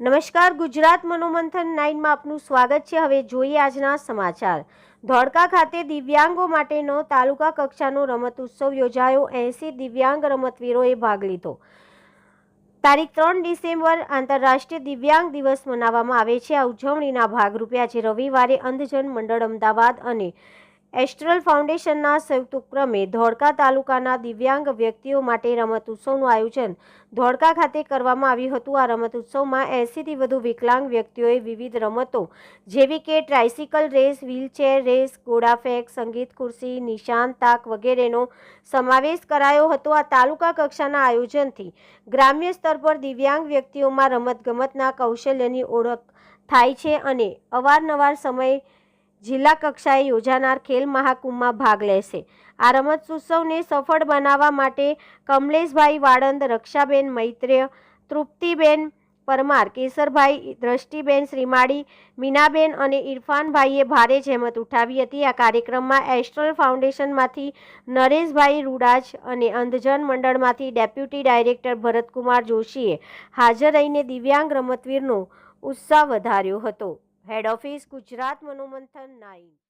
નમસ્કાર, ગુજરાત મનોમંથન 9 માં આપનું સ્વાગત છે। હવે જોઈએ આજના સમાચાર। ધોળકા ખાતે દિવ્યાંગો માટેનો તાલુકા કક્ષાનો રમત ઉત્સવ યોજાયો। 80 દિવ્યાંગ રમતવીરોએ ભાગ લીધો। તારીખ 3 ડિસેમ્બર આંતરરાષ્ટ્રીય દિવ્યાંગ દિવસ મનાવવામાં આવે છે। આ ઉજવણીના ભાગરૂપે આજે રવિવારે અંધજન મંડળ અમદાવાદ અને એસ્ટ્રલ ફાઉન્ડેશનના સંયુક્ત ઉપક્રમે ધોળકા તાલુકાના દિવ્યાંગ વ્યક્તિઓ માટે રમત ઉત્સવનું આયોજન ધોળકા ખાતે કરવામાં આવ્યું હતું। આ રમત ઉત્સવમાં 80થી વધુ વિકલાંગ વ્યક્તિઓએ વિવિધ રમતો જેવી કે ટ્રાયસિકલ રેસ, વ્હીલચેર રેસ, ઘોડા ફેંક, સંગીત ખુરશી, નિશાન તાક વગેરેનો સમાવેશ કરાયો હતો। આ તાલુકા કક્ષાના આયોજનથી ગ્રામ્ય સ્તર પર દિવ્યાંગ વ્યક્તિઓમાં રમતગમતના કૌશલ્યની ઓળખ થાય છે અને અવારનવાર સમય જિલ્લા કક્ષાએ યોજાનાર ખેલ મહાકુંભમાં ભાગ લેશે। આ રમત ઉત્સવને સફળ બનાવવા માટે કમલેશભાઈ વાળંદ, રક્ષાબેન મૈત્રેય, તૃપ્તિબેન પરમાર, કેસરભાઈ, દ્રષ્ટિબેન શ્રીમાળી, મીનાબેન અને ઇરફાનભાઈએ ભારે જહેમત ઉઠાવી હતી। આ કાર્યક્રમમાં એસ્ટ્રલ ફાઉન્ડેશનમાંથી નરેશભાઈ રૂડાજ અને અંધજન મંડળમાંથી ડેપ્યુટી ડાયરેક્ટર ભરતકુમાર જોશીએ હાજર રહીને દિવ્યાંગ રમતવીરનો ઉત્સાહ વધાર્યો હતો। Head office, Gujarat Manomanthan 9।